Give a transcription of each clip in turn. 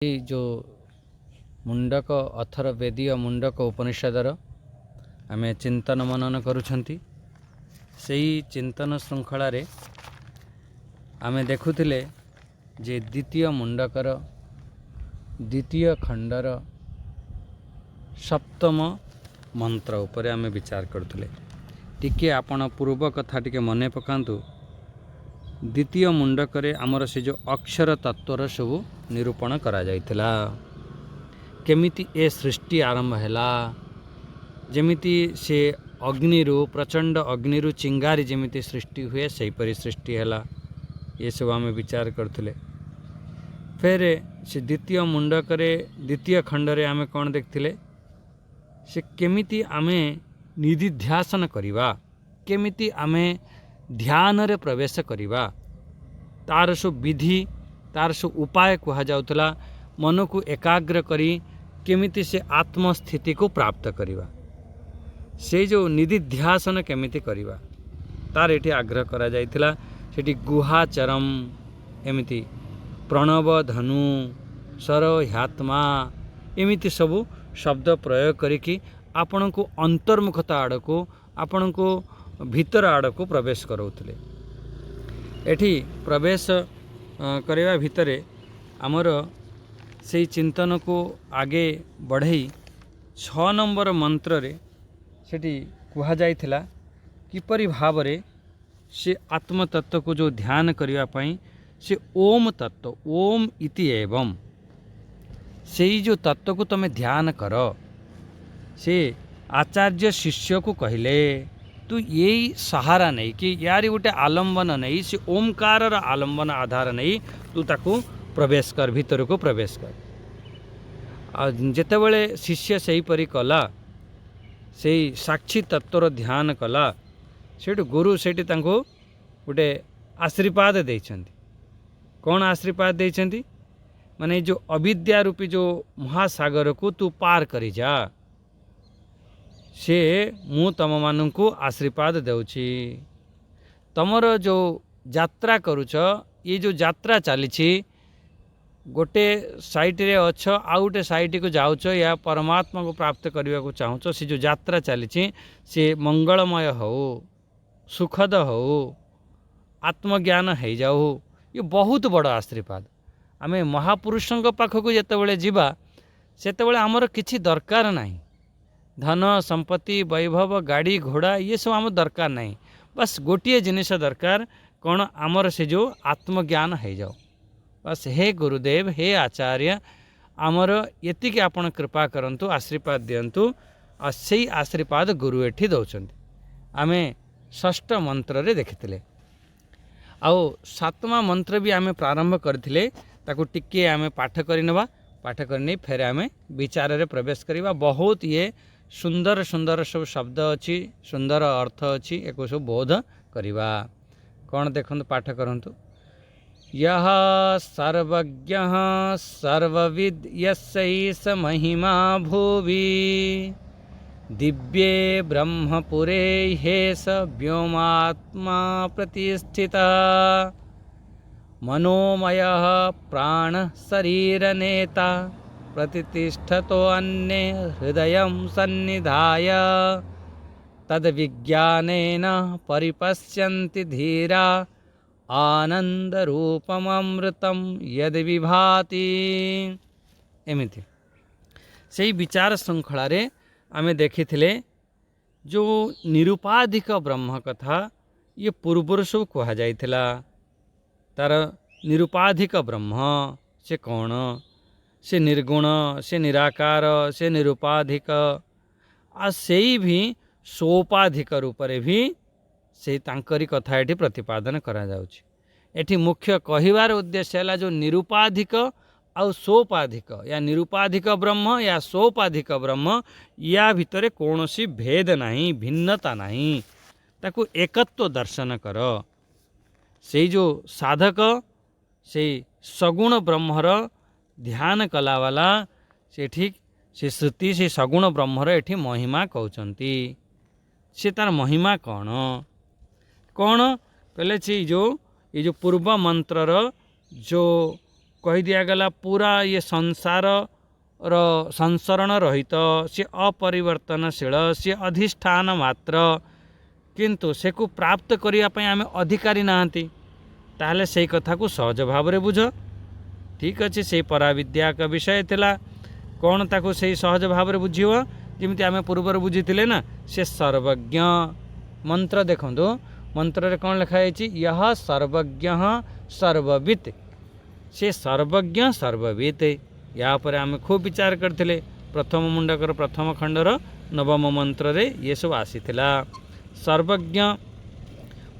ये जो मुंडक अथर्ववेदीय मुंडक उपनिषदर आम चिंतन मनन करुछंती से चिंतन श्रृंखल आम देखुले जे द्वितीय मुंडकर द्वितीय खंडर सप्तम मंत्र उपर आम विचार करुले। टिके आपण पूर्व कथा टिके मने पकांतु। द्वितीय मुंडकरे आमर से जो अक्षर तत्वर सब निरूपण करा जाइथिला। केमिति ए सृष्टि आरंभ हैला, जेमिति से अग्निरु प्रचंड अग्निरु चिंगारी जेमिति सृष्टि हुए सेहीपरि सृष्टि हैला। ये सब आम विचार करथिले। फिर से द्वितीय मुंडकरे द्वितीय खंडरे आमे कौन देखथिले, से केमिति आमे निधिध्यासन करिबा, केमिति आमे ध्यान रे प्रवेश करिबा, तार सो विधि तार सो उपाय कहा जाउतला। मन को एकाग्र करी केमिति से आत्मस्थिति को प्राप्त करिबा, से जो निधिध्यासन केमिति करिबा तार एठी आग्रह करा जाइतिला। सेठी गुहाचरम एमिति प्रणव धनु सर ह्यात्मा एमिति सबु शब्द प्रयोग करिकी आपण को अंतर्मुखता आड़ को आपण को भीतर आड़ को प्रवेश करौतले। एठी प्रवेश करवा भितरे आमर से चिंतन को आगे बढ़ई 6 नंबर मंत्र रे सेठी कुहा जाइथिला किपरि भावरे से आत्म तत्व को जो ध्यान करिवा पई से ओम तत्व ओम इति एवं से जो तत्व को तमे ध्यान कर, से आचार्य शिष्य को कहले तू यही सहारा नहीं कि यार गोटे आलम्बन नहीं, से ओमकार आलम्बन आधार नहीं, तू ताकू प्रवेश कर, भीतर को प्रवेश कर। जेतेबेले शिष्य सही परी कला, से साक्षी तत्वर ध्यान कला, सेठु गुरु सेठी तांको गोटे आशीर्वाद देइछन्ति। कौन आशीर्वाद देइछन्ति माने जो अविद्या रूपी जो महासागर को तू पार करी जा, से मु तम मानू को आशीर्वाद देउछि। तमर जो यात्रा करुच, ये जो यात्रा चली गोटे साइट रे अच्छ आउ गोटे साइट को जाउछ, या परमात्मा को प्राप्त करने को चाहूच, से जो यात्रा चली से मंगलमय हो, सुखद हो, आत्मज्ञान हो जाऊ, ये बहुत बड़ आशीर्वाद। आमे महापुरुषों पाखक जितेबाला जीवा सेतेबाला आमर किछि दरकार नहीं, धन संपत्ति वैभव गाड़ी घोड़ा ये सब आम दरकार नहीं। बस गोटे जिनिस दरकार कौन, आमर से जो आत्मज्ञान हो जाओ। बस हे गुरुदेव हे आचार्य आमर एतिके आपण कृपा करंतु, आशीर्वाद दियंतु। और से आशीर्वाद गुरु एठी दौरान आमे षष्ठ मंत्र रे देखिथिले। आउ सातवा मंत्र भी आमे प्रारंभ करथिले, ताकू टिके आमे पाठ करिनबा। पाठ करनी फेर आमे विचार रे प्रवेश करिबा। बहुत ये सुंदर सुंदर सब शब्द अच्छी, सुंदर अर्थ अच्छी, एक सब बोध करिबा। कौन देखंतु, पाठ करंतु। यह सर्वज्ञः सर्वविद् यस्यैष महिमा भुवि, दिव्ये ब्रह्मपुरे हेष व्योमात्मा प्रतिष्ठितः, मनोमयः प्राण शरीर नेता, प्रतिष्ठतो अन्ये हृदय सन्निधाय, तद्विज्ञानेन परिपश्यन्ति धीरा, आनंद रूपमृतम यद विभाति। एमिति से विचार श्रृंखला रे आमे देखिथिले जो निरुपाधिक ब्रह्म कथा ये पूर्वर सब कहा जाइथिला। तार निरुपाधिक ब्रह्म से कौन, से निर्गुण, से निराकार, से निरुपाधिक, आ से भी सोपाधिक रूप रे भी से तांकरी कथा एठी प्रतिपादन करा जाउछि। एठी मुख्य कहिवार उद्देश्य है जो निरुपाधिक आउ सोपाधिक, या निरुपाधिक ब्रह्म या सोपाधिक ब्रह्म, या भितरे कौनसी भेद नहीं, भिन्नता नहीं, ताकू एकत्व दर्शन कर। से जो साधक से सगुण ब्रह्मर ध्यान कला वाला, से ठीक से श्रुति से सगुण ब्रह्मर एठी महिमा कहउचंती। से तार महिमा कौन कौन कहले, से जो ये जो पूर्व मंत्रर जो कही दिगला पूरा ये संसार संसरण रहित सी अपरिवर्तनशील सी अधिष्ठान मात्र किंतु से को प्राप्त करने आम अधिकारी नहांती ताहले से कथा को सहज भाव में बुझ ठीक अच्छे से पराविद्या का विषय थिला कौन ताको से सहज भाव में बुझीव जमी आम पूर्वर बुझी ना से सर्वज्ञ मंत्र देखो मंत्र कौन लिखाई यह सर्वज्ञ सर्ववित् से सर्वज्ञ सर्ववित् या पर आम खूब विचार करते प्रथम मुंडकर प्रथम खंडर नवम मंत्र रे ये सब आसी सर्वज्ञ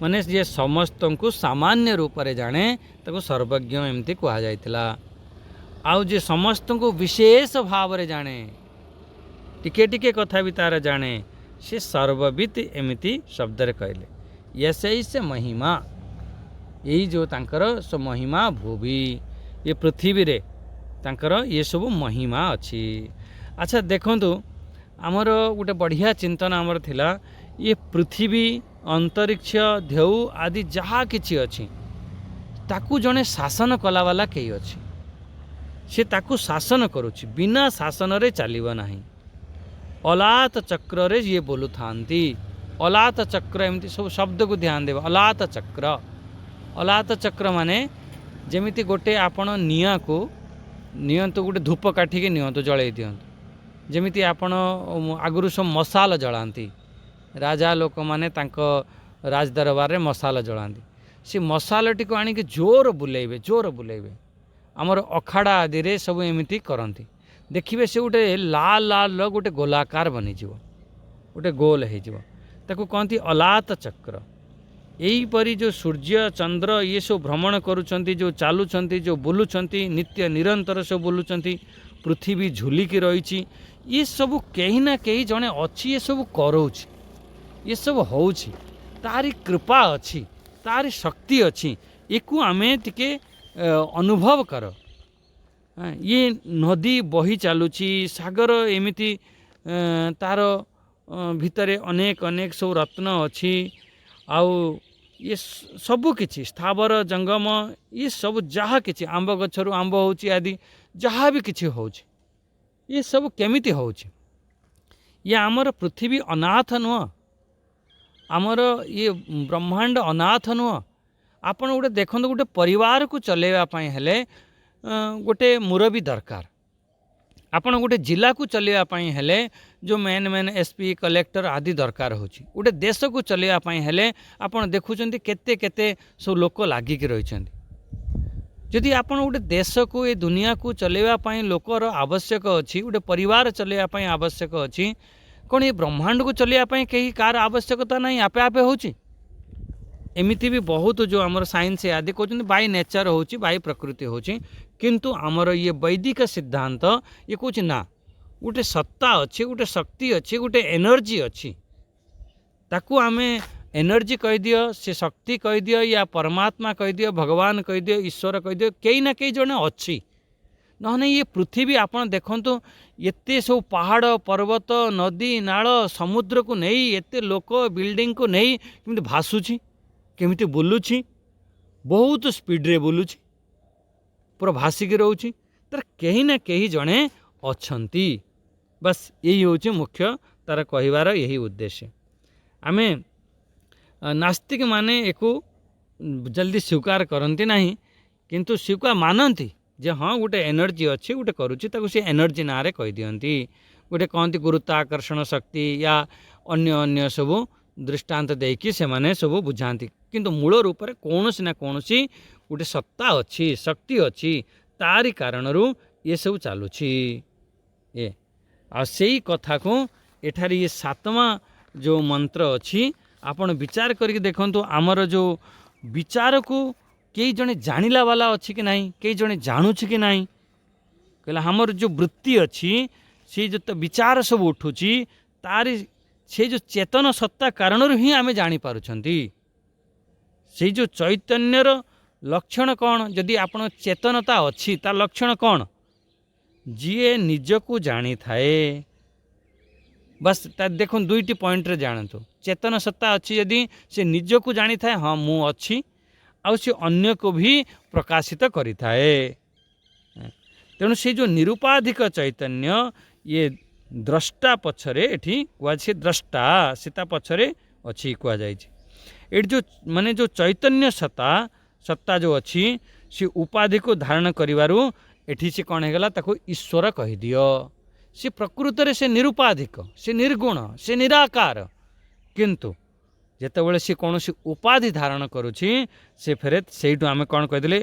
माने ये समस्त को सामान्य रूप से जाने ताको सर्वज्ञ एमती कहा जाइतिला आउ जे समस्त को विशेष भाव रे जाने टिके टिके कथा भी तार जाने से सर्ववित् एमती शब्द रे कहले यसे से महिमा यही जो तांकर सो महिमा भूवि ये पृथ्वी रे तांकर ये सब महिमा अच्छी। अच्छा देखंतु आमर गोटे बढ़िया चिंतन आमर थिला ये पृथ्वी अंतरिक्ष ढेउ आदि जहाँ किछि अछि ताकू जने शासन कला वाला कई अछि से ताकू शासन करुछि बिना शासन रे चलिबो नाही अलात चक्र रे ये बोलु थांती अलात चक्र एमती सब शब्द को ध्यान देव अलात चक्र माने जेमिति गोटे आपण निया को नियंतु गोटे धूप काठिके नियंतु जळै दियंतु जेमिति आपण आगुरु सब मसाल जलांती राजा लोक माने तांको राज दरबार रे मसाल जलांती से मसालटी को आनिके जोर बुलेइबे आमर अखाड़ा आदि रे सब एमिति करंती देखिबे से गोटे लाल लाल गोटे गोलाकार बनी जीवो गोटे गोल हे जीवो ताको कहती अलात चक्र यही परी जो सूर्य चंद्र ये सब भ्रमण करुचंती जो चालुचंती जो बुलुचंती नित्य निरंतर सब बुलुचंती पृथ्वी झुलिकी रही ये सब कहीं ना कहीं जड़े अच्छी ये सब करोछि ये सब होछि तारी कृपा अच्छी तारी शक्ति अच्छी एकु आमे टिके अनुभव कर ये नदी बही चलुची सागर एमिति तार भितरे अनेक अनेक सब रत्न अच्छी आउ ये सबु किछि स्थावर जंगम ये सब जहाँ किछि आंब गछरु आंब होछि आदि जहाँ भी किछि होछि ये सब केमिति होछि ये आमर पृथ्वी अनाथ नुह आमर ये ब्रह्मांड अनाथ नुह आपण गोटे देखंतु गोटे परिवार को चलेवा पई हेले गोटे मुरबी दरकार आपण गोटे जिला को चलेवा पई हेले जो मेन एसपी कलेक्टर आदि दरकार होछि गोटे देश को चलेवा पई हेले आपण देखुचंती केते केते सब लोक लागिक रहिचंती जदि आपण गोटे देश को ए दुनिया को चलेवा पई लोकर आवश्यक अछि गोटे परिवार चलेवा पई आवश्यक अछि कोन ए ब्रह्मांड को चलेवा पई केही कार आवश्यकता नहीं आपे आपे होछि एमिति भी बहुत जो आमर साइंस आदि कहते बाय नेचर होची बाय प्रकृति होची किंतु आमर ये वैदिक सिद्धांत ये कौच ना गोटे सत्ता अच्छी गोटे शक्ति अच्छी गोटे एनर्जी अच्छी ताकू आमे एनर्जी कह दियो से शक्ति कह दियो या परमात्मा कह दियो भगवान कह दियो ईश्वर कह दियो कई ना कई जने अच्छी नहने ये पृथ्वी आपण देखंतु एते सब पहाड़ पर्वत नदी नाल समुद्र को नहीं एते लोक बिल्डिंग को नहीं किमिति भासुची केमिति बुलुची बहुत स्पीड रे बुलुची पूरा भासिकी रोची तर कहीं ना कहीं जड़े अच्छी बस यही हूँ मुख्य तार कहिबार यही उद्देश्य आमे नास्तिक माने एको जल्दी स्वीकार करती नहीं किंतु स्वीकार मानती जे हाँ गोटे एनर्जी अच्छी गोटे करुच्ची ताको से एनर्जी ना रे कह दियंती गोटे कहती गुरुत्वाकर्षण शक्ति या अन्य अन्य सबू दृष्टांत देकी से माने सबू बुझाती किंतु मूल रूप से कौनसी ना कौनसी गोटे सत्ता अच्छी शक्ति अच्छी तारी कारणरू ये सब चलुची ये आ सेई कथा को एठारी ये सातवा जो मंत्र अच्छी आपण विचार करके देखंतु आमर जो विचार को कई जने जानिला वाला अच्छी कि नहीं कई जने जानुची कि नहीं कहला हमर जो वृत्ति अच्छी से जो तो विचार सब उठुची तारी से जो चेतन सत्ता कारणरू ही आमे जानी पारुछंती से जो चैतन्यर लक्षण कौन जदि आपण चेतनता अच्छी तार लक्षण कौन जी निजकू जानी थाए बस देखो दुईटी पॉइंट रे जानतु चेतन सत्ता अच्छी यदि से निजकू जानी थाए हाँ मु अच्छी आउ से अन्य को भी प्रकाशित करि थाए तेणु से जो निरुपाधिक चैतन्य ये द्रष्टा पछरे एठी कुआ से द्रष्टा सीता पछरे अच्छी कुआ जाइछि। एठी जो माने जो चैतन्य सत्ता सत्ता जो अच्छी सी उपाधि को धारण करिवारु एठी से कौन हेगला ताको ईश्वर कहि दियो। से प्रकृत रे से निरुपाधिक से निर्गुण से निराकार किंतु जेतेबेले से कौन सी उपाधि धारण करुछि से फेरे सेठू आमे कौन कहिदेले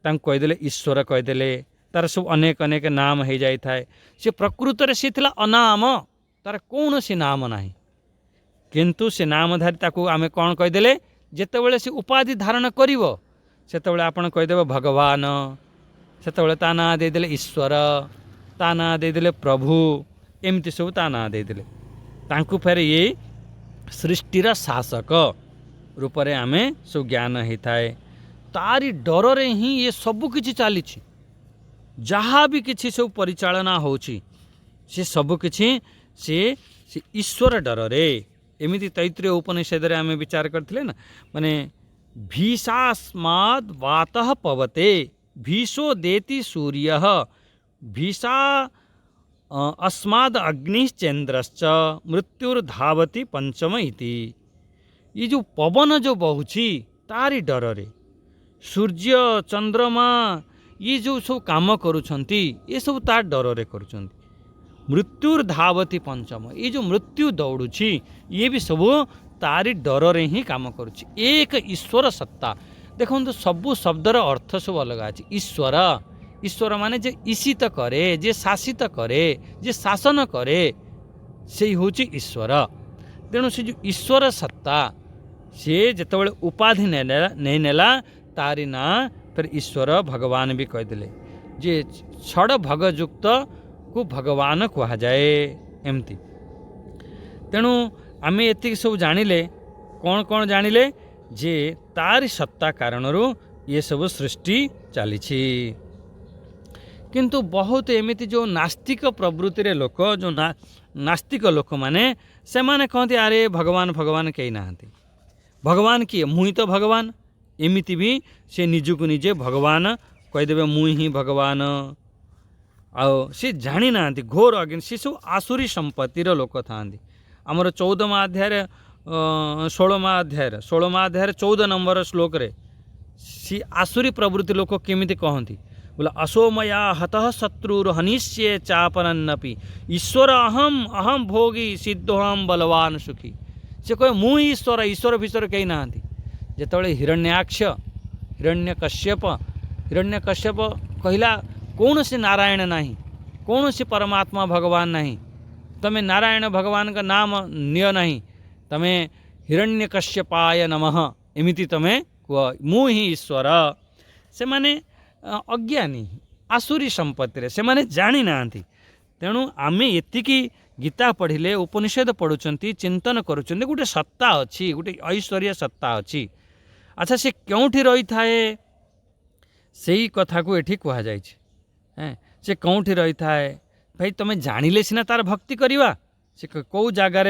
तांको कहिदेले ईश्वर कहिदेले तार सब अनेक अनेक नाम हो जाए थाए। से प्रकृत रे से थिला अनाम तार कौन सी नाम नाही किंतु से नामधारी ताको आमे कौन कहिदेले जेतेबेले से उपाधि धारण करिवो सेतेबेले आपण कहिदेबे भगवान सेतेबेले ता ना देदेले ईश्वर ता ना देदेले प्रभु एमती सब ता ना देदेले तांको फेर ये सृष्टिर शासक रूप में आमे सब ज्ञान होता है। तारी डर रे ही ये सब किछि चली जहाँ भी किछि सब परिचालना होछि से सब किछि से ईश्वर डर रे एमिति तैत्रीय उपनिषद रे आमे विचार करथिले ना माने भीषास्माद् वातः पवते भीषो देति सूर्यः भीषा अस्माद् अग्निश्चेन्द्रश्च मृत्युर्धावति पंचम इति। ये जो पवन जो बहुची तारी डर रे सूर्य चंद्रमा ये जो सब काम करुछंती ये सब तार डर रे करुछंती। मृत्युर्धावति पंचम ये जो मृत्यु दौड़ुची ये भी सब तारी डर रे ही काम करुची। एक ईश्वर सत्ता देखो सबू शब्दर अर्थ सब अलग अछि। ईश्वर ईश्वर माने जे ईशित करे जे शासित करे जे शासन करे से होची ईश्वर। तेणु से जो ईश्वर सत्ता से जितेबाला उपाधि नहीं नेला तारी ना फिर ईश्वर भगवान भी कहदेले जे छड़ भगयुक्त को भगवान कहा जाए एमती। तेणु आमे एतिक सब जानिले कौन कौन जानिले जे तारी सत्ता कारणरू ये सब सृष्टि चली। किंतु बहुत एमिति जो नास्तिक प्रवृत्ति रे लोक जो नास्तिक लोक माने से माने कहते अरे भगवान भगवान कहीं नहांती भगवान किए मुई तो भगवान एमिति भी से निजको निजे भगवान कहीदेवे मुई ही भगवान आओ से जानी ना घोर अज्ञान से सब आसुरी संपत्तिर लोक था। आमर 14 अध्याय 16 अध्याय 14 नंबर श्लोक रे सी आसुरी प्रवृत्ति लोक केमिति कहती बोला असोमया हतः शत्रुर हनिष्ये चापनन्नपि ईश्वर अहम अहम भोगी सिद्धोहम बलवान सुखी। से कहे मु ईश्वर ईश्वर भीतर कहीं ना जिते हिरण्याक्ष हिरण्यकश्यप कहला कौन से नारायण नहीं कौन से परमात्मा भगवान नहीं तमें नारायण भगवान का नाम निय नहीं तमें हिरण्यकश्यपाय नमः एमिति तमें कह मु ही ईश्वर। से माने अज्ञानी आसुरी संपत्ति से माने जानी नांती। तेणु आमे एतिकी गीता पढ़िले उपनिषद पढ़ुचंती चिंतन करुचंती गोटे सत्ता अच्छी गोटे ऐश्वर्य सत्ता अच्छी। अच्छा से क्योंठी रही थाए सेही कथा को एठी कहा जाइछि। से कौठी रही थाए भाई तुम्हें जानिले सिना तार भक्ति करिवा से कौ जगार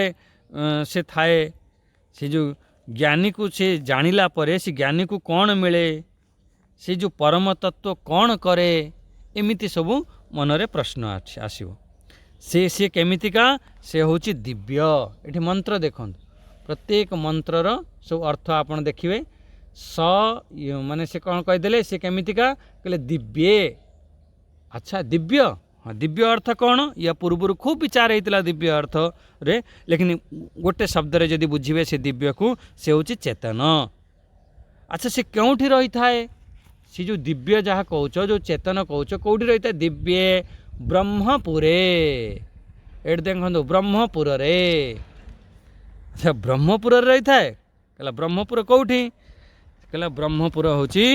से थाए से जो ज्ञानी को से जानिला परे से ज्ञानी को कौन मिले से जो परम तत्व कौन करे एमिति सबू मनरे प्रश्न आसीबो। से केमितिका से होची दिव्य। एठी मंत्र देखो प्रत्येक मंत्रर सब अर्थ आपन देखिए स माने से कौन कहीदेले से केमितिका कहले दिव्य। अच्छा दिव्य हाँ दिव्य अर्थ कौन या पूर्वर खूब विचार होता दिव्य अर्थ रे लेकिन गोटे शब्द रे जदि बुझिबे से दिव्य को से होची चेतन। अच्छा से क्योंठी रही थाए से जो दिव्य जहाँ कौच जो चेतन कौच कौटी रही था दिव्य ब्रह्मपुरे एट देखो ब्रह्मपुर रे। अच्छा ब्रह्मपुर रही थाए कहला ब्रह्मपुर कौटी कहला ब्रह्मपुर होची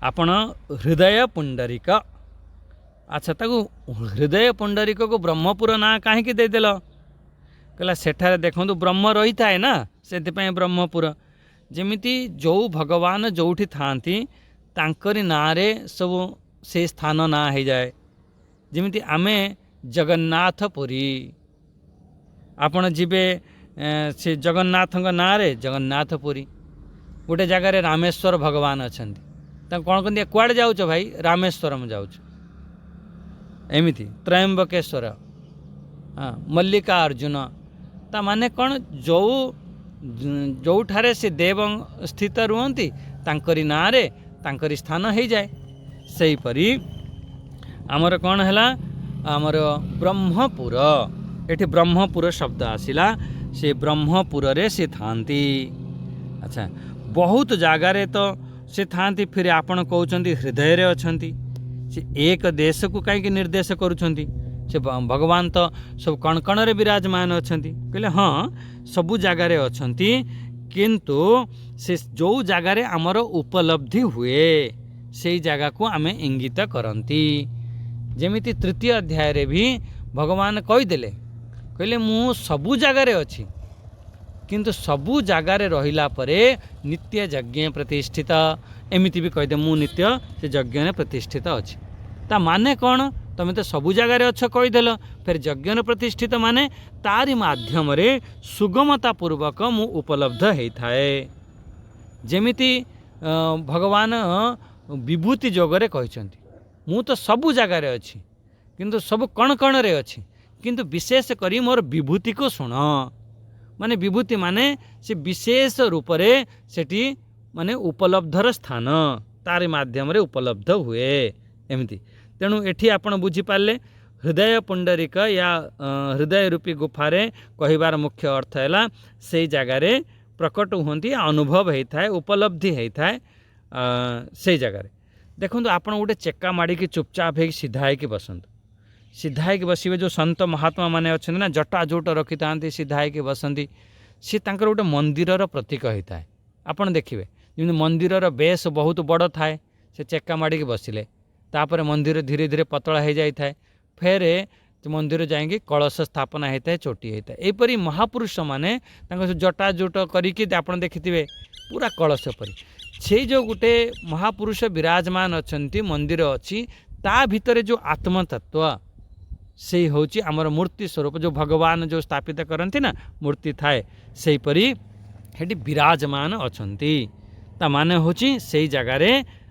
आपण हृदय पुंडरीक। अच्छा ताकू हृदय पुंडरीक को ब्रह्मपुर ना कहीं देदेल कहला सेठारे देखो ब्रह्म रही थाए ना से ब्रह्मपुर जेमिति जो भगवान जोठी थांती तांकरी नारे सब से स्थान ना हो जाए। जेमिति आमे जगन्नाथपुरी आपण जीवे से जगन्नाथ नारे जगन्नाथपुरी गोटे जगार रामेश्वर भगवान अच्छा कौन कहते कुआड़े जाऊच भाई रामेश्वरम जाऊच एमिति त्रयंबकेश्वर, हाँ मल्लिका अर्जुन ता माने कौन जो जो ठारे से देव स्थित रुहंती तांकरी नारे तांकरी स्थान हो जाए। सेहीपरि आमर कौन है आमर ब्रह्मपुर, एठी ब्रह्मपुर शब्द आसिला, से ब्रह्मपुर रे से थांती। अच्छा बहुत जगार तो से थांती, फिर आपण कहउछंती हृदय रे अछंती। से एक देश को कहीं निर्देश करुछंती, से भगवान तो सब कण कण रे विराजमान अछंती। कहले हाँ सबु जगार अछंती, किंतु से जो जगार आमर उपलब्धि हुए से जगह को आमे इंगित करंती। जेमिति तृतीय अध्याय रे भी भगवान कहीदेले, कहले मु सबु जगार अच्छी, किंतु सबु जगार रहिला परे नित्य यज्ञ प्रतिष्ठित, एमिति भी कहीदे मु नित्य से यज्ञ प्रतिष्ठित अच्छी। ता माने कौन, तुम तो सबु जगार अच्छ कहीदेल, फिर यज्ञ प्रतिष्ठित माने तारी माध्यम रे सुगमता पूर्वक मु उपलब्ध होता है। जेमिति भगवान विभूति जोगरे कहते, मु तो सबु जगार अच्छी किंतु सब कण कण रे अच्छी, किंतु विशेष करी मोर विभूति को शुण। माने विभूति माने से विशेष रूप रे सेठी माने उपलब्धर स्थान तार माध्यम रे उपलब्ध हुए एमती। तेणु एठी आपण बुझी पारले हृदय पुंडरीक या हृदय रूपी गुफारे कहिबार मुख्य अर्थ है से जगार प्रकट हुंती, अनुभव होता है, उपलब्धि होता है से जगार। देखो आप गोटे चेका माड़ी चुपचाप हो सीधा हो बसतु, सीधा हो बसवे। जो संत महात्मा माने अच्छा ना जटा जोट रखी था सीधा हो बसती, सी तांकर गोटे मंदिरर प्रतीक होता है। आपड़ देखिए जमी मंदिरर बेस बहुत बड़ थाए, से चेका माड़ी बसिले तापर मंदिर धीरे धीरे पतला हो जाए, फेर मंदिर जाएंगे कलश स्थापना होता है, चोटी होता है। यहपरी महापुरुष माने जटा जोट करके देखिथे पूरा कलश परी से जो गोटे महापुरुष विराजमान अच्छा मंदिर अच्छी, ता भितर जो आत्मतत्व से हूँ आमर मूर्ति स्वरूप जो भगवान जो स्थापित करती ना मूर्ति थाए सेहीपरि हेटी विराजमान अछंती। ता माने हूँ से जगार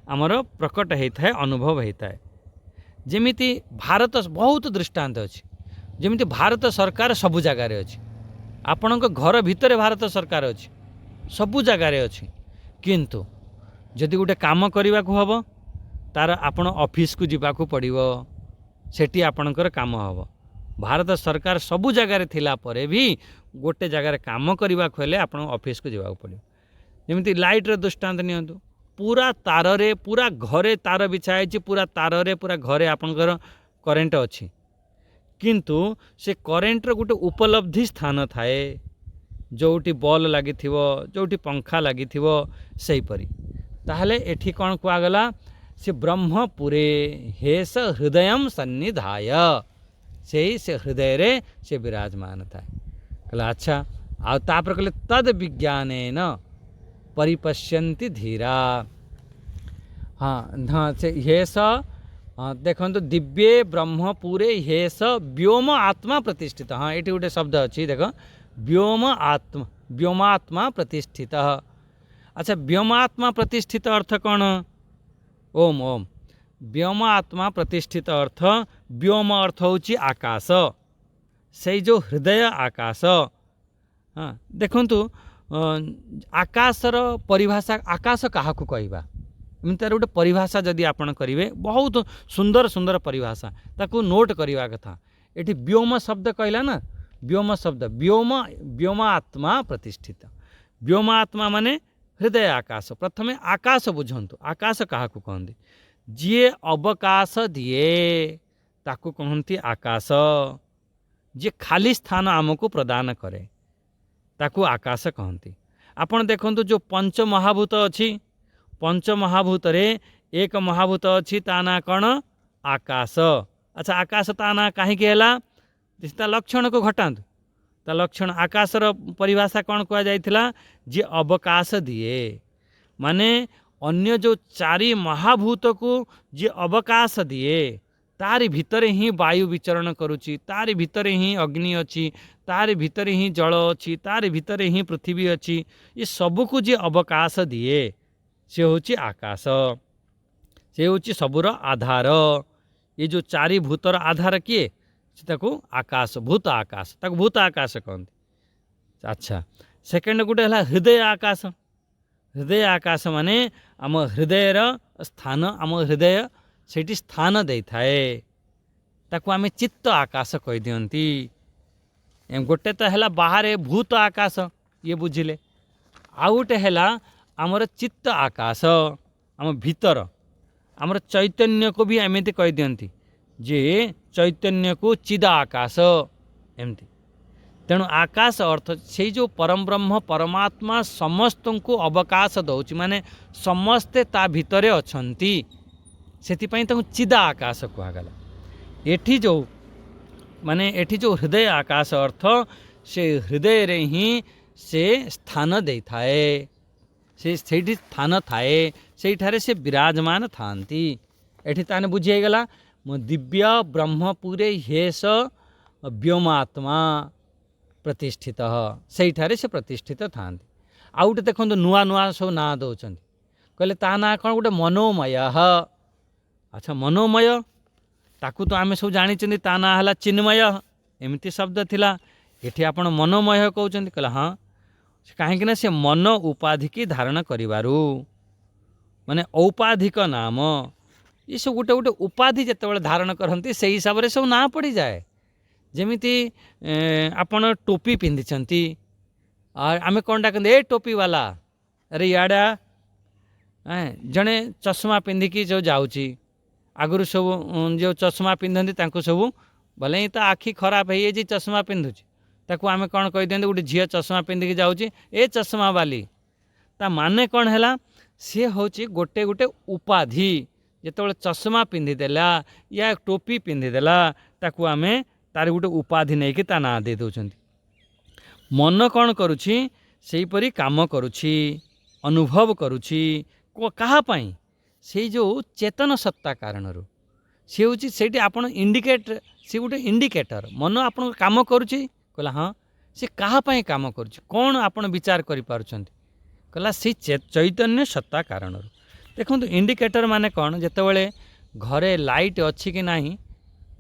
आमर प्रकट होता है, अनुभव होता है। जेमिति भारत बहुत दृष्टांत अच्छी, जेमिति भारत सरकार सबु जगार अच्छी, आपण घर भितर भारत सरकार अच्छी सबु जगार अच्छी, किंतु जदि गोटे काम करने को हम तार आपण ऑफिस को जीवाकू पड़िवो, सेठी आपणकर काम हम। भारत सरकार सबु जगार थिला परे भी गोटे जगार काम करने को हेले आपण ऑफिस को जीवाकू पड़िवो। जेमिति लाइट रे दृष्टांत नियंतु, पूरा तार रे पूरा घरे तार बिछाई, पूरा तार रे पूरा घरे आपणकर करेंट अच्छी, किंतु से करेंट रो गोटे उपलब्धि स्थान थाए, जोटी बॉल लगी जोटी पंखा लगी सेहीपरि। ताहले एठी कौन कहगला से ब्रह्मपुरे हेस हृदय सन्निधाय, से हृदय रे से विराजमान था। कहला अच्छा आ तापर कहले तद विज्ञानेन परिपश्यन्ति धीरा। हाँ हाँ से हेस देखो दिव्ये ब्रह्मपुरे हेस व्योम आत्मा प्रतिष्ठित। हाँ ये गोटे शब्द अच्छी देख व्योमात्मा प्रतिष्ठित। अच्छा व्योमात्मा प्रतिष्ठित अर्थ कौन? ओम ओम व्योम आत्मा प्रतिष्ठित अर्थ, व्योम अर्थ होची आकाश, से जो हृदय आकाश। हाँ देखंतु आकाशर परिभाषा आकाश क्या कहवा तार गोटे परिभाषा जदि आपण करेंगे बहुत सुंदर सुंदर परिभाषा ताकू नोट करवा कथा। ये व्योम शब्द कहला ना, व्योम शब्द व्योम आत्मा प्रतिष्ठित। व्योम आत्मा माने हृदय आकाश। प्रथमे आकाश बुझंतु, आकाश क्या कहते? जी अवकाश दिए ताकू कहती आकाश, जी खाली स्थान आमको प्रदान करे ताकू आकाश कहती। आपण देखंतु जो पंच महाभूत अच्छी, पंच महाभूत रे एक महाभूत अच्छी ता ना कौन? आकाश। अच्छा आकाश ता ना कहीं ता लक्षण को घटातु, ता लक्षण आकाशर परिभाषा कौन कह जाइथिला? जे अवकाश दिए, माने अन्य जो चारि महाभूत को जे अवकाश दिए, तारि भितरे ही वायु विचरण करुची, तारि भितरे ही अग्नि अच्छी, तारि भितरे ही जल अच्छी, तारि भितरे ही पृथ्वी अच्छी। ये सबको जे अवकाश दिए से होची आकाश, से होची सबुर आधार। ये जो चारि भूतर आधार किए ताको आकाश भूत आकाश ताको भूत आकाश कहते। अच्छा सेकेंड गोटे है हृदय आकाश। हृदय आकाश माने आम हृदयर स्थान आम हृदय से स्थान दे थाए ताको आमे चित्त आकाश कह दियंती। गोटे तो है बाहर भूत आकाश ये बुझिले आउ गोटे है आमर चित्त आकाश आम भीतर आमर चैतन्य को भी एमती कह दियंती जे चैतन्य को चिदा आकाश एमती। तेणु आकाश अर्थ से जो परम ब्रह्म परमात्मा समस्त को अवकाश दौच माने समस्ते ता भितरे अछंती सेतिपई ताकु चिदा आकाश कहगला। एठी जो माने एठी जो हृदय आकाश अर्थ से हृदय रे ही से स्थान दे थाए से स्थान थाए से से विराजमान थांती। एठी ताने बुझीगला मो दिव्य ब्रह्मपुरे हेस व्योमात्मा प्रतिष्ठित से से प्रतिष्ठित था। आउ गोटे देखो नुआ नुआ सब ना दौरान कहले ता ना कौन गोटे मनोमय। अच्छा मनोमय ताकू तो आम सब जानी ता ना है चिन्मय एमती शब्द थिला एठी आपण मनोमय कहते कहला हाँ कहीं से मन उपाधि की धारण करिवारु माने औपाधिक नाम ये सब गोटे गोटे उपाधि जिते धारण करती से हिसाब से सब ना पड़ जाए। जमीती आपण टोपी पिंधिंट और आम कौन डाकते ए टोपी वाला अरे याडा जड़े चश्मा पिंधिकी जो जाऊँगी आगु सब जो चश्मा पिंधती सब भले ही तो आखि खराब है चश्मा पिंधुची ताकू आम कौन कह दिखते गोटे झील चश्मा पिंधिकी जाऊँगी ए चश्मा वाली ता माने कौन है सी हूँ गोटे गोटे उपाधि जिते चश्मा पिंधिदेला या टोपी पिंधिदेला ताकू आम तार गोटे उपाधि नहीं कि ता ना दे दौरान। मन कौन करुछि सेहीपरि काम करुछि अनुभव करुछि कहाँपाई से जो चेतन सत्ता कारण सी हूँ से आपड़ इंडिकेट सी गोटे इंडिकेटर मन आप काम करुछि कहला हाँ सी कहाँपाई काम करुछि कौन आपड़ विचार करिपारुछंती कहला से चैतन्य सत्ता कारण। देखो इंडिकेटर माने कौन जितेबाला घरे लाइट अच्छी कि नहीं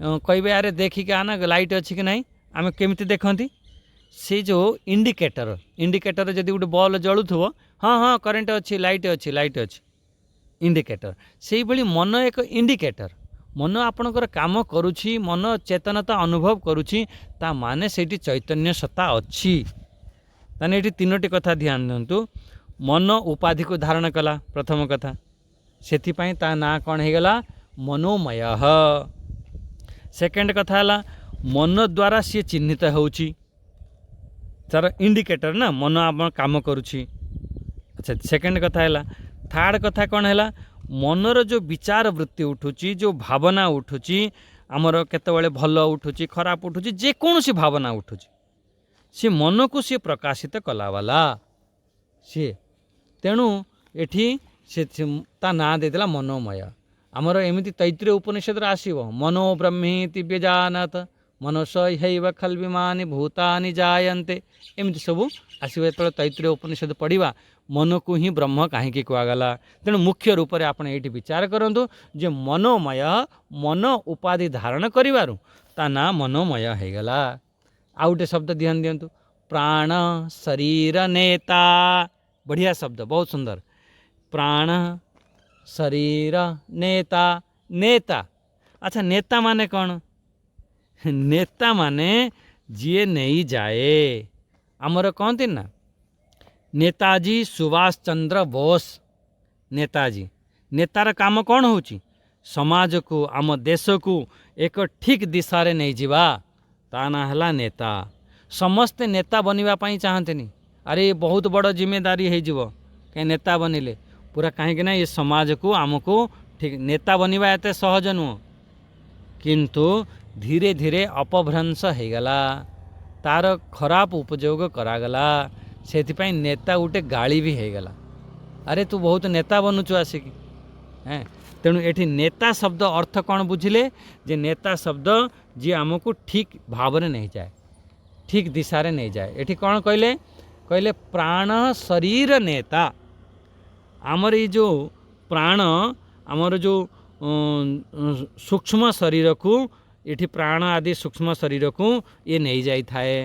कहे अरे देखिक आना लाइट अच्छी कि नहीं आम केमिति देखती से जो इंडिकेटर इंडिकेटर जदि गोटे बल्ब जलुथो हाँ हाँ करेंट अच्छी लाइट अच्छी इंडिकेटर से भाई मन एक इंडिकेटर मन आपणकर काम करुछि मन चेतनता अनुभव करुछि ता माने सेठी चैतन्य सत्ता अच्छी। ताने एठी तीनोटी कथा ध्यान दियंतु मन उपाधि को धारण कला प्रथम कथा सेथिपाई ता ना कौन हो गला मनोमय। सेकेंड कथा है मन द्वारा सी चिन्हित होउची तार इंडिकेटर ना मन आप काम करुछि। अच्छा सेकेंड कथा है थर्ड कथा कौन है मनर जो विचार वृत्ति उठुची जो भावना उठुची आमर केतबेले भल उठुची खराब उठुची जेकोसी भावना उठुची सी मन को सी प्रकाशित कलावाला सी तेणु एठी से ता ना देदेला मनोमय। आमर एमती तैत्रीय उपनिषद आसीव मनो ब्रह्मीति व्यजानत मनस हैव खल्विमानि भूतानि जायन्ते एमती सब आसो जो तैत्रीय उपनिषद पढ़ा मन को ही ब्रह्म कहीं कहगला। तेणु मुख्य रूप से आपड़ ये विचार करूँ जे मनोमय मन उपाधि धारण करूँ ता ना मनोमय होगला। आउ गोटे शब्द ध्यान दिंतु प्राण शरीर नेता बढ़िया शब्द बहुत सुंदर प्राण शरीर नेता नेता। अच्छा नेता माने कौन नेता माने जी नहीं जाए आमर कहते ना नेताजी सुभाष चंद्र बोस नेताजी नेतार काम कौन होची समाज को आम देश को एक ठीक दिशा रे नहीं जीवा ता ना हला नेता। समस्ते नेता बनवा चाहते अरे बहुत बड़ जिम्मेदारी हो कहीं नेता बनिले पूरा कहीं ये समाज को आमको ठीक नेता बनवा एत सहज नुह किंतु धीरे धीरे अपभ्रंश हो गला तार खराब उपयोग करागला से नेता गोटे गाड़ी भी हो गला अरे तू बहुत नेता बनुचु आसिक हैं। तेणु ये नेता शब्द अर्थ कौन बुझिले जे नेता शब्द जी आमको ठीक भाव में नहीं जाए ठीक दिशा रे नहीं जाए। ये कौन कहले कहले प्राण शरीर नेता आमर ये जो प्राण आमर जो सूक्ष्म शरीर को ये प्राण आदि सूक्ष्म शरीर को ये नहीं जाई थाए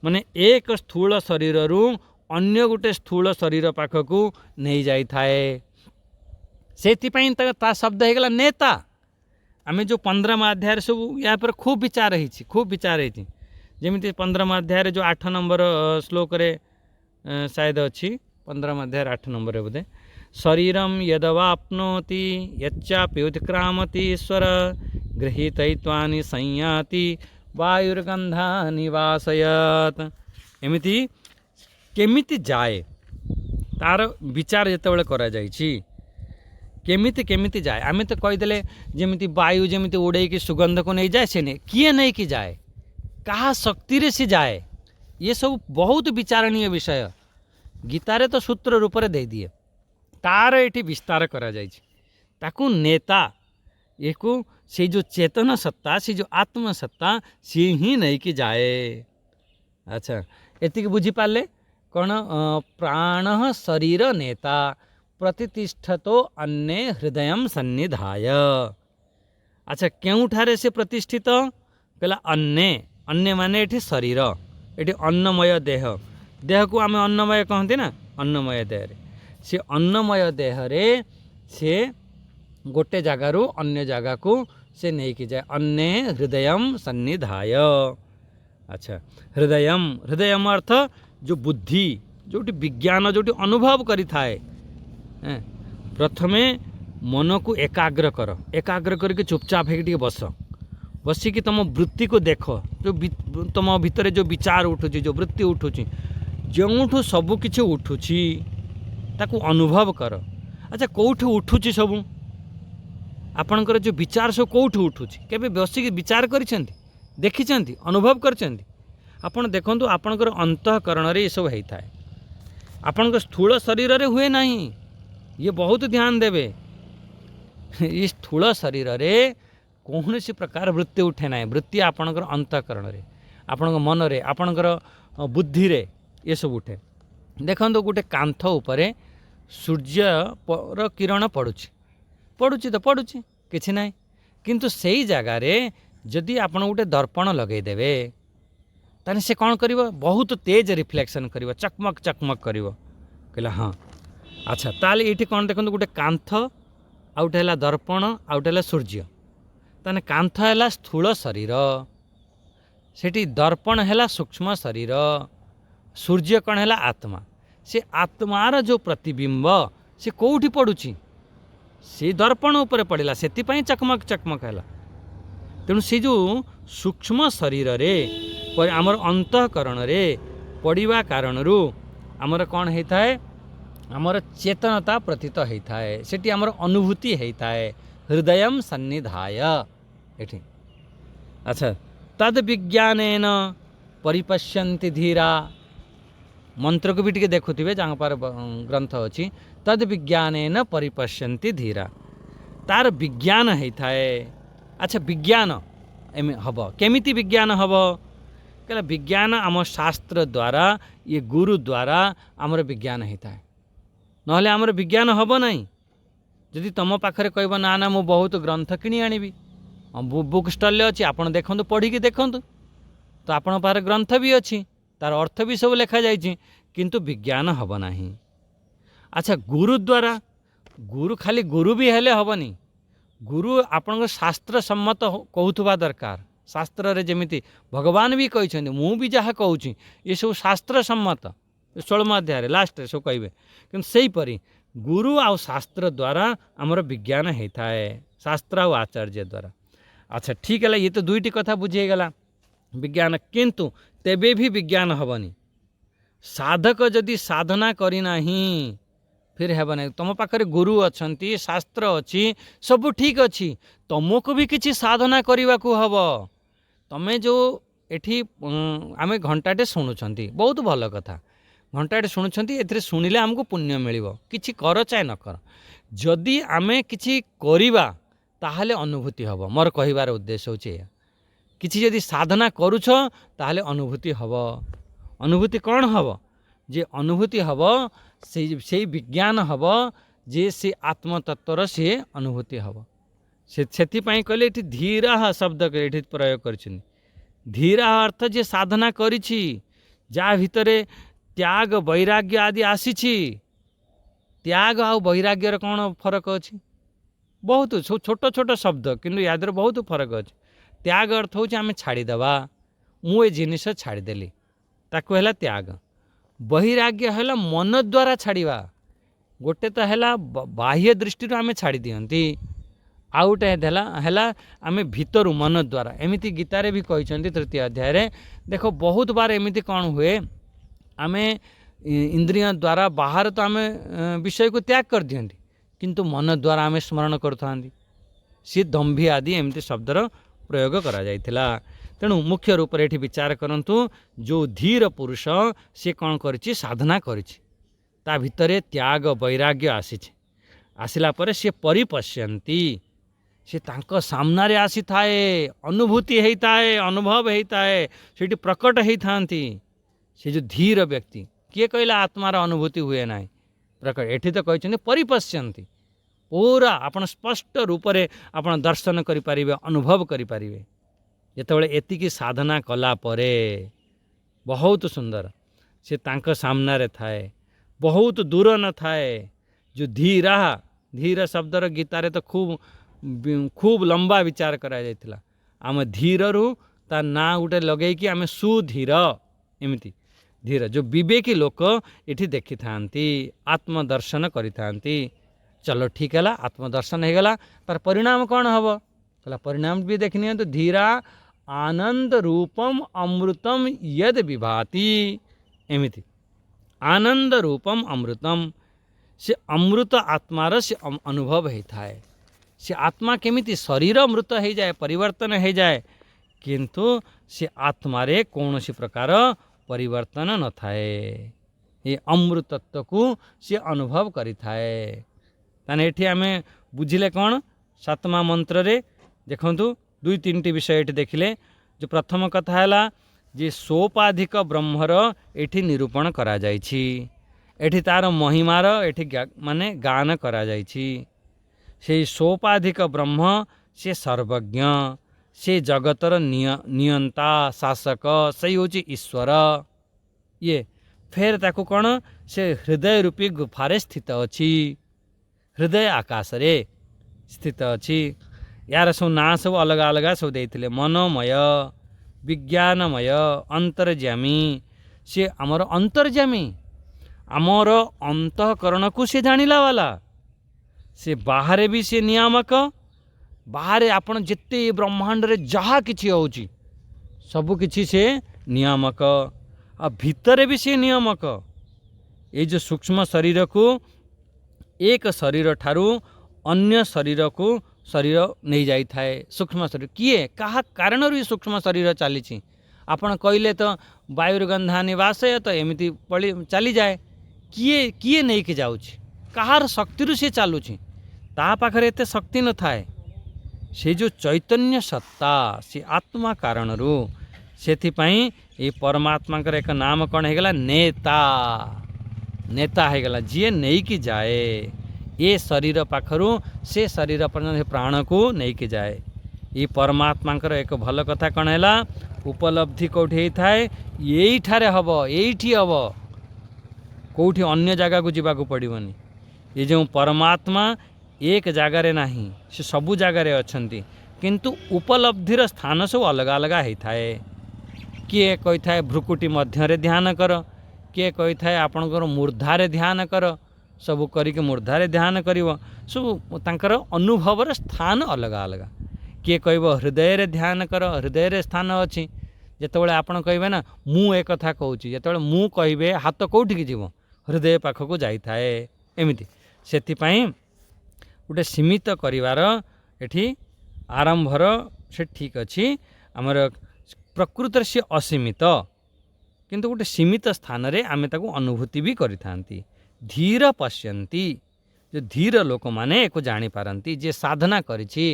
माने एक स्थूल शरीर रु अन्य गोटे स्थूल शरीर पाखक नहीं जाई थाए से ता शब्द हो गला नेता। आम जो 15 अध्याय सब या पर खूब विचार होती जमी 15 अध्याय जो 8 नंबर श्लोक रे शायद अच्छी 15 अध्याय 8 नंबर बोधे शरीरम यदवाप्नोति यच्चाप्युत्क्रामति ईश्वर गृहीतैत्वानि संयाति वायुर्गंधा निवासयत एमिति केमिति जाए तार विचार जितेबाला करा जाइछि केमिति केमिति जाए आमे तो कहीदेले जमिति वायु जमिति उड़े कि सुगंध को नहीं जाए से नहीं किए नहीं कि जाए कहा शक्ति रे से जाए ये सब बहुत विचारणीय विषय गीतारे तो सूत्र रूप में दे दिए तार ये विस्तार करा जाइछि ताकू नेता ये को से जो चेतन सत्ता से जो आत्म सत्ता सी ही नहीं कि जाए। अच्छा एति बुझीपारे कौन प्राण शरीर नेता प्रतिष्ठतो अन्य हृदय सन्निधाय। अच्छा केउठारे से प्रतिष्ठित कहला अन्य अन्य माने ये शरीर ये अन्नमय देह देह को आम अन्नमय कहते ना अन्नमय देह से अन्नमय देह रे से गोटे जगार अन्य जगह को से नहीं कि जाए अन्य हृदय सन्निधाय। अच्छा हृदय अर्थ जो बुद्धि जो विज्ञान जो अनुभव करि थाए प्रथमे मन को एकाग्र करके चुपचाप है बस बसिकी तुम वृत्ति को देख जो तुम भितर जो विचार उठुची जो वृत्ति उठुची जो सबकि उठुची ताकू अनुभव कर। अच्छा कौठ उठुची सब आपणकर जो विचार सब कौठ उठुची केबे बसिकी विचार करिसेंती देखिसेंती अनुभव करचेंती आपण देखंतु आपणकर अंतःकरण रे ये सब होता है आपणकर स्थूल शरीर रे हुए नहीं ये बहुत ध्यान देवे ये स्थूल शरीर रे कौन सी प्रकार वृत्ति उठे ना वृत्ति आपणकर अंतःकरण रे आपण मन रे आपणकर बुद्धि रे ये सब उठे देखो गोटे कांथ उपरे सूर्य पर किरण पड़ुची तो पड़ुची किछि ना किंतु सेई जगार जदि आपण गोटे दर्पण लगेदेवे ताने से कौन करिवो बहुत तेज रिफ्लेक्शन करिवो चकमक करिवो कहला हाँ। अच्छा ताले ये कौन देखो गोटे कांथ आउटे है दर्पण आउटे है सूर्य ताने कांथ है स्थूल शरीर सेठी दर्पण है सूक्ष्म शरीर सूर्य कौन है आत्मा से आत्मार जो प्रतिबिंब से कौटी पड़ुची से दर्पण उपर पड़ा से चकमक है तेणु से जो सूक्ष्म शरीर रे आमर अंतःकरण रे पड़ा कारण आमर कौन होता है आमर चेतनता प्रतीत होता है सेठी आमर अनुभूति होता है हृदय सन्निधाय एठी। अच्छा तद विज्ञानेन परिपश्यन्ति धीरा मंत्र को भी टिके देखुथिबे जहाँ पर ग्रंथ अच्छी तद विज्ञानेन परिपश्यन्ति धीरा तार विज्ञान होता है। अच्छा विज्ञान हम केमिति विज्ञान हम कहला विज्ञान आम शास्त्र द्वारा ये गुरु द्वारा आमर विज्ञान होता है नहले आमर विज्ञान हम नहीं जदि तुम पाखरे कहब ना ना मु बहुत ग्रंथ किणी आनिबी बुक स्टल अच्छी आपड़ देखु पढ़ी देखु तो आपण पाखरे ग्रंथ भी अच्छी तार अर्थ भी सब लिखा जाइए किंतु विज्ञान हम नहीं। अच्छा गुरु द्वारा गुरु खाली गुरु भी हेले हबनी गुरु आपण शास्त्र सम्मत कहूथुबा दरकार शास्त्र रे जेमिति भगवान भी कहते मु भी जहाँ कहूँ ये सब शास्त्र सम्मत 16 अध्याय लास्ट रे सब कहे कि सहीपरी गुरु आ शास्त्र द्वारा आमर विज्ञान होता है शास्त्र आ आचार्य द्वारा। अच्छा ठीक है ये तो दुईटी कथा बुझीगला विज्ञान किंतु तेबे भी विज्ञान हेबनी साधक जदि साधना करना फिर हेब ना तुम पाखरे गुरु अच्छी शास्त्र अच्छी सब ठीक अच्छी तुमको भी किसी साधना करने को हम तमें जो एठी आम घंटाटे शुणुंट बहुत भल कथा घंटाटे शुणुंट ए शुणिले आमको पुण्य मिल कि कर चाहे न कर जदि आम कि करवा ताहले अनुभूति हम मोर कहिबार उद्देश्य होचे किसी जदि साधना करुछ ताहले अनुभूति हम अनुभूति कौन हम जे अनुभूति हम से विज्ञान हम जे से आत्मतत्वर सी अनुभूति हम से कहले ये धीर शब्द ये प्रयोग कर धीर अर्थ जे साधना करिछि जा भितरे त्याग वैराग्य आदि आसीछि त्याग आ वैराग्यर कौन फरक अच्छी बहुत छोट छोट शब्द किंतु याद बहुत फरक अच्छे त्याग अर्थ हूँ आम छाड़ीदे मु जिनिस छाड़देली ताकू है त्याग वैराग्य है मन द्वारा छाड़ा गोटे तो है बाह्य दृष्टि आम छाड़ी दियंती आउटे है आम भीतर मन द्वारा एमती गीतारे भी कहते तृतीय अध्याय देख बहुत बार एमती कौन हुए आम इंद्रिय द्वारा बाहर तो आम विषय को त्याग कर दियंती किंतु मन द्वारा आम स्मरण करूँ सी दंभी आदि एमती शब्दर प्रयोग करा जाइथिला तेणु मुख्य रूप से विचार करंतु जो धीर पुरुष सी कौन करिछि साधना करिछि ता भितरे त्याग वैराग्य आसिला परे सी परिपश्यंती सी तांको सामना रे आसी थाए अनुभूति होता है अनुभव होता है सेठी प्रकट होती से जो धीर व्यक्ति किए कहला आत्मार अनुभूति हुए ना प्रकट एठी तो कहते परिपश्यंती पूरा आपण स्पष्ट रूप से आपण दर्शन करें अनुभव करें जितेबाला एतिकी साधना कला परे बहुत सुंदर से तांको सामना रे थाए बहुत दूर न थाए जो धीरा धीर शब्दर गीतारे तो खूब लंबा विचार करा जाइथिला आम धीर रू ता ना गोटे लगे कि आम सुधीर एमती धीर जो विवेकी लोक ये देखी था आत्मदर्शन करी चलो ठीक है आत्मदर्शन हो गला तार परिणाम कौन हम कहला परिणाम भी देखनी तो धीरा आनंद रूपम अमृतम यद विभाति एमती आनंद रूपम अमृतम से अमृत आत्मार से अनुभव होता है से आत्मा केमिति शरीर मृत हो जाए परिवर्तन हो जाए किंतु से आत्मारे कौन सी प्रकार परिवर्तन न थाए ये अमृतत्व को से अनुभव करि थाए ताने एठी आमे बुझिले कौन सातमा मंत्र रे देखंतु दुई तीन टी विषय एठी देखिले जो प्रथम कथा है जे सोपाधिक ब्रह्मर एठी निरूपण करा जाइछि एठी तार महिमार एठी माने गान करा जाइछि से सोपाधिक ब्रह्म से सर्वज्ञ से जगतर नियंता शासक सही हूँ ईश्वर ये फेर ताकू कौन से हृदय रूपी गुफारे स्थित अच्छी हृदय आकाश रे स्थित अच्छी यार सब ना सब अलग अलग सब देते मनोमय विज्ञानमय अंतर्जामी से आमर अंतर्जामी आमर अंतःकरण को से जानिला वाला से बाहर भी से नियामक बाहर आपण जिते ब्रह्मांड रे जहाँ किछि होउची सब किछि से नियामक आ भितर भी से नियामक ये जो सूक्ष्म शरीर को एक शरीर ठारू अन्य शरीर को शरीर नहीं जाई थाए सूक्ष्म शरीर किए कहा कारण भी सूक्ष्म शरीर चली आपण कहले तो वायुर्गंधा निवास तो एमती पड़ी चली जाए किए किए नहीं कि जाउची कहार शक्ति से चलुची ता पाखरे एते शक्ति न थाए से जो चैतन्य सत्ता से आत्मा कारण रू सेथिपाई ये परमात्मा एक नाम कौन है गला नेता नेता है गला जी नहीं कि जाए ये शरीर पाखरु से शरीर पर्यंत प्राण को नहीं कि जाए ये परमात्मा एक भल कथा कौन है उपलब्धि कौटी थाए यही ठारे हब यही हब कौटी अन्य जगह को जीवाक पड़ोनी ये जो परमात्मा एक जगार नहीं से सबू जगार अच्छी किंतु उपलब्धिर स्थान सब अलग अलग होता है किए कही था भ्रुकुटी मध्य ध्यान कर किए कही था आपणकर मूर्धारे ध्यान कर सब करके मूर्धारे ध्यान कर सब तांकर अनुभवर स्थान अलग अलग किए कह हृदय ध्यान कर हृदय स्थान अच्छी जितेबाला आपड़ कहे ना मु एक कथा कहूँ जिते मु कहे हाथ कौटिक जीव हृदय पाखक जाए एमती से गोटे सीमित करिवार एठी आरंभर से ठीक अच्छी आमर प्रकृति से असीमित किंतु गोटे सीमित स्थान रे आमे ताकू अनुभूति भी करि थांती धीर पश्यंती जो धीर लोक माने एको जानी पारंती जे साधना करिछि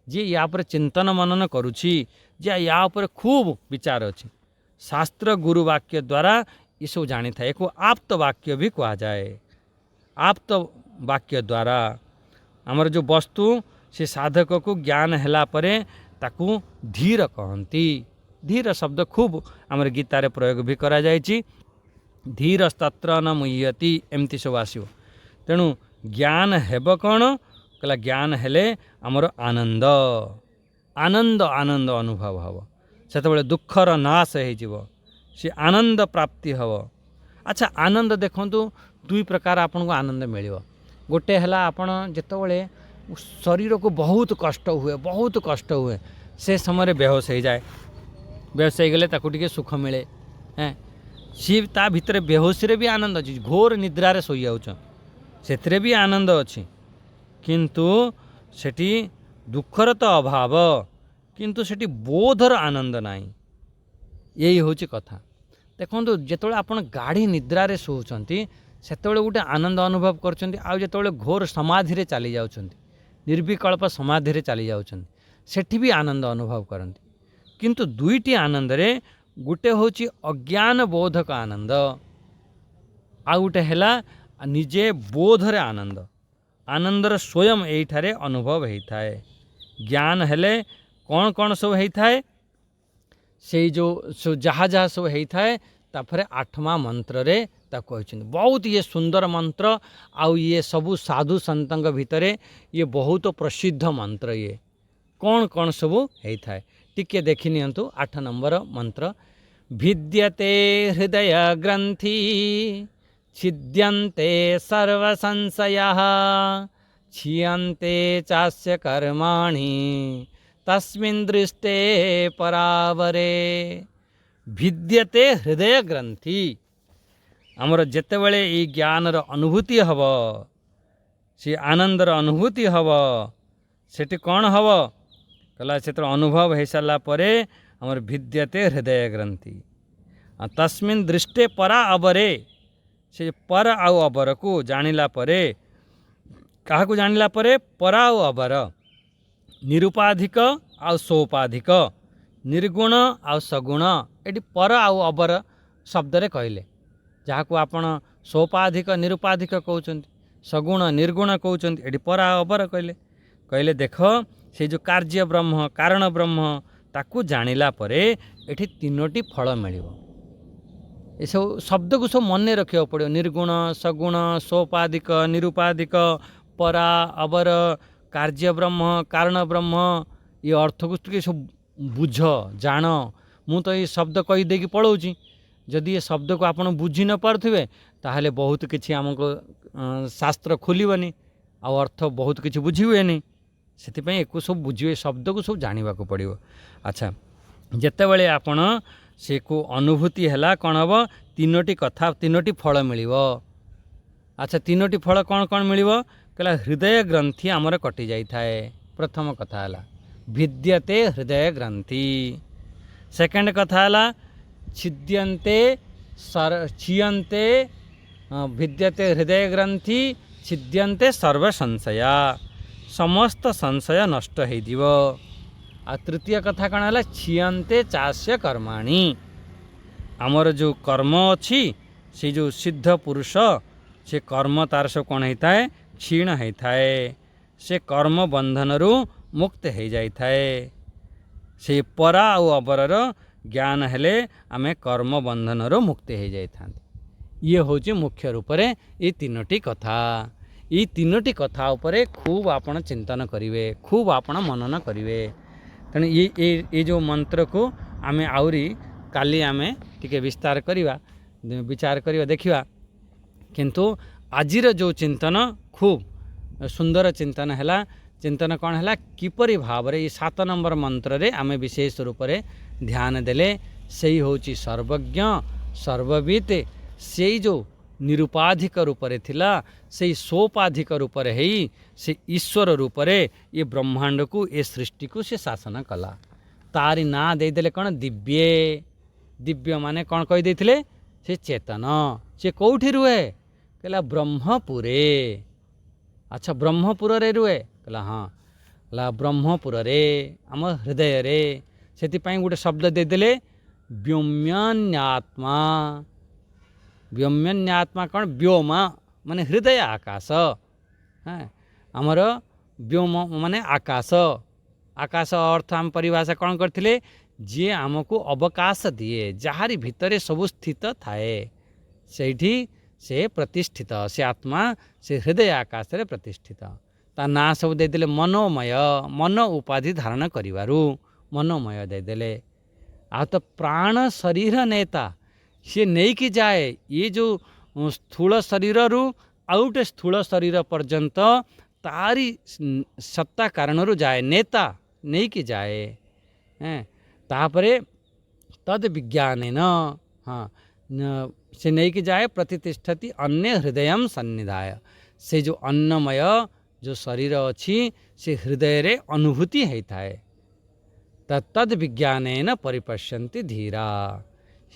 जे या पर चिंतन मनन करुछि जे या पर खूब विचार अछि शास्त्र गुरु वाक्य द्वारा ये सब जानी था एको आप्त वाक्य भी कहा जाए आप्त वाक्य द्वारा आमर जो वस्तु से साधक को ज्ञान हैला परे ताकू धीर कहती। धीर शब्द खूब आमर गीतार प्रयोग भी करा जायछि। धीर तत्र न मुह्यति एमती सब आसो। तेणु ज्ञान हेब कौन कहला ज्ञान हेले आमर आनंद आनंद आनंद अनुभव हम से दुखर नाश हो सी आनंद प्राप्ति हम। अच्छा आनंद देखु दुई प्रकार आपन को आनंद मिल। गोटे है आपन जितेबाला शरीर को बहुत कष्ट हुए से समय बेहोश हो जाए। बेहोश हो गले ताकू सुख मिले। हैं सी ता भितर बेहोशी भी आनंद अच्छी। घोर निद्रारे शोई जाऊँ से भी आनंद अच्छी किंतु सेठी दुखर तो अभाव किंतु सेठी बोधर आनंद नहीं। यही हूँ कथा। देखो जो आप गाढ़ी निद्रारे शोचती से गोटे आनंद अनुभव कर घोर समाधि चली जाऊँ निर्विकल्प समाधि चली जाऊँ सेठी भी आनंद अनुभव करती। किंतु दुईटी आनंद रे गोटे हूँ अज्ञान बोधक आनंद आ गोटे है निजे बोधरे आनंद। आनंदर स्वयं यहीठारे अनुभव होता है। ज्ञान हेले कौन कौन सब होता है से जो जहाँ जहाँ सब होता है तापर 8वां मंत्र रे कहते बहुत ये सुंदर मंत्र। आउ ये सबू साधु संतंग भितरे ये बहुत प्रसिद्ध मंत्र। ये कौन कौन सब होता है टिके देखि नियंतु। 8 नंबर मंत्र भिद्यते हृदय ग्रंथि छिद्यन्ते सर्व संशयः क्षीयन्ते चास्य कर्माणि तस्मिन् दृष्टे परावरे। भिद्यते हृदय ग्रंथि आमर जेते बेले ये ज्ञानर अनुभूति हब से आनंदर अनुभूति हब सेठी कौन हब कहला से अनुभव हो सारा परे आमर भिद्यते हृदय ग्रंथि तस्मिन् दृष्टे परा अवरे से पर आउ अबर को जानिला परे क्या जानिला परे परा आउ अबर निरुपाधिक आउ सोपाधिक निर्गुण आउ सगुण ये पर आउ अबर शब्द रे कहले जहाँ को आपण सोपाधिक निरुपाधिक कहते सगुण निर्गुण कहते ये पर आउ अबर कहले कहले देख से जो कार्य ब्रह्म कारण ब्रह्म ताकू जानिला परे एठी 3टी फल मिलिबो। ये सब शब्द को सब मन रखा पड़ो निर्गुण सगुण सोपाधिक निरुपाधिक परा अबर कार्य ब्रह्म कारण ब्रह्म ये अर्थ को सब बुझ जान। मु तो ये शब्द कहीदे कि पढ़ाऊँगी जदि ये शब्द को आप बुझी न पारे ताहले बहुत किसी आमको शास्त्र खोलनी आ अर्थ बहुत किसी बुझी हुए से एक सब बुझे शब्द को सब जानवा को पड़ो। अच्छा जिते बड़े आपण से को अनुभूति है कौन हम 3टी कथा 3टी फल मिल। अच्छा 3टी फल कौन कौन मिल कहला हृदय ग्रंथि आमर कटि जाई थाए। प्रथम कथा है भिद्यते हृदय ग्रंथि। सेकेंड कथा है छिद्यन्ते क्षीयन्ते भिद्यते हृदय ग्रंथि छिद्यन्ते सर्व संशया समस्त संशय नष्ट हो। आ तृतीय कथा कौन है क्षीयन्ते चास्य कर्माणि आमर जो कर्म अच्छी से जो सिद्ध पुरुष से कर्म तार सब कौन होता है क्षीण होता है से कर्म बंधन रु मुक्त हो जाता है। से परा और अबरर ज्ञान हेले आमे कर्म बंधन रु मुक्त हो जाता। ये हूँ मुख्य रूप से ये 3टी कथा। ये 3टी कथा उपरे खूब आपण चिंतन करेंगे खूब आपण मनन करेंगे। तेणु ये जो मंत्र को आमे आउरी काली आमे टिके विस्तार करिवा विचार करिवा देखिवा। किंतु आजिर जो चिंतन खूब सुंदर चिंतन है। चिंतन कौन है किपरि भाव रे 7 नंबर मंत्र रे आमे विशेष रूप से ध्यान देले सही होची सर्वज्ञ सर्ववित से जो निरुपाधिक रूप रे थिला से सोपाधिक रूप रे हेई से ईश्वर रूप रे ये ब्रह्मांड को ये सृष्टि को से शासन कला। तारी ना दे देले कौन दिव्य। दिव्य माने कौन कही देथिले से चेतन से कौठी रुहे कहला ब्रह्मपुरे। अच्छा ब्रह्मपुर रे रुहे कहला हाँ कहला ब्रह्मपुर रे आम हृदय रे से गोटे शब्द देदेले व्योम्यात्मा। व्योम्यात्मा कौन व्योम माने हृदय आकाश हाँ आमर व्योम माने आकाश आकाश अर्थ आम परिभाषा कौन करथिले जी आमको अवकाश दिए जहारी भितरे सब स्थित थाए सेठी से प्रतिष्ठित से आत्मा से हृदय आकाश रे प्रतिष्ठित ता ना सब देदेले मनोमय मन उपाधि धारण करिवारु मनोमय देदेले आ तो प्राण शरीर नेता सी नहीं कि जाए ये जो स्थूल शरीर रु आउटे स्थूल शरीर पर्यंत तारी सत्ता कारण जाए नेता नहीं कि जाए हैं तापरे तद विज्ञान हाँ से नहीं कि जाए प्रतिष्ठति अन्य हृदय सन्निधाय से जो अन्नमय जो शरीर अच्छी से हृदय रे अनुभूति होता है तद विज्ञान परिपश्यन्ति धीरा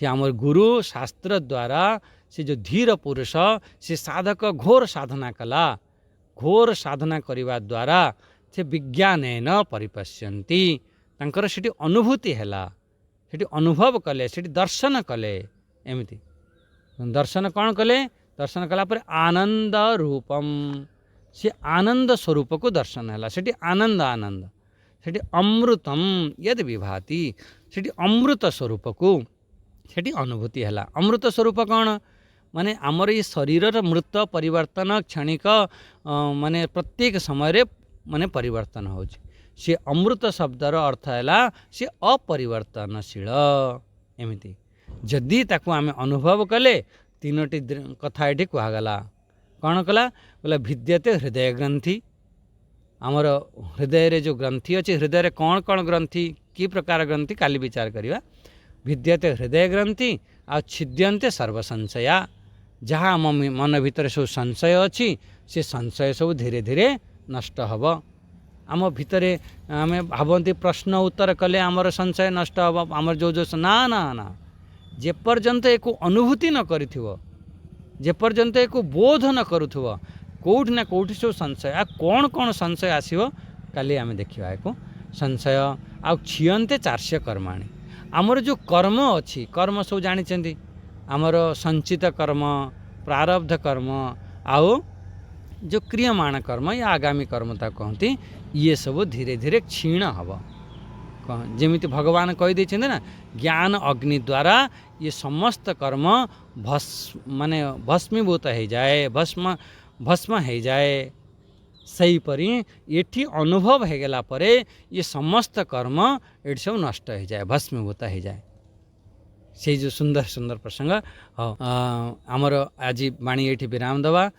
से आमर गुरु शास्त्र द्वारा से जो धीर पुरुष से साधक घोर साधना कला घोर साधना करने द्वारा से विज्ञान परिपश्यन्ति तांकर सेठी अनुभूति हैला सेठी अनुभव कले सेठी दर्शन कले एमती दर्शन कौन कले दर्शन कला पर आनंद रूपम से आनंद स्वरूप को दर्शन है सेठी आनंद आनंद सेठी अमृतम यद विभाति सेठी अमृत स्वरूप को सेठी अनुभूति है अमृत स्वरूप कौन माने आमर ये शरीर मृत परिवर्तन क्षणिक माने प्रत्येक समय माने परिवर्तन हो सी अमृत शब्दर अर्थ है सी अपरिवर्तनशील एमती जदि ताकू आम अनुभव कले तीनोटी कथा ये कहगला कौन कला बोला भिद्यते हृदय ग्रंथि आमर हृदय रे जो ग्रंथि अच्छी हृदय रे कौन कौन ग्रंथि कि प्रकार ग्रंथि काली विचार करिवा भिद्यते हृदय ग्रंथि आ छिद्यन्ते सर्व संशया जहाँ आम मन भितर सब संशय अच्छी से संशय सब धीरे धीरे नष्ट हब आम भितरे आम भावती प्रश्न उत्तर कले आमर संशय नष्ट हब आमर जो जो ना ना ना जेपर्यंत एक अनुभूति न करिथिबो जेपर्यंत एक बोध न करुथुबो कोठी ना कोठी सब संशय आ कौन कौन संशय आसीबो काली आम देखिबा एको संशय आ क्षीयन्ते चार्ष्य कर्माणि आमर जो कर्म अच्छी कर्म सब जानिछन्ति आमर संचित कर्म प्रारब्ध कर्म आओ जो क्रियमाण कर्म या आगामी कर्म ता कहती ये सब धीरे धीरे क्षीण हब जेमिति भगवान कही देछन्ते ना ज्ञान अग्नि द्वारा ये समस्त कर्म माने भस्मीभूत हो जाए भस्म भस्म हो जाए सही परी एठी अनुभव हो गला परे ये समस्त कर्म ये सब नष्ट हो जाए भस्मीभूत हो जाए से जो सुंदर सुंदर प्रसंग आमर आज बाणी ये विराम दवा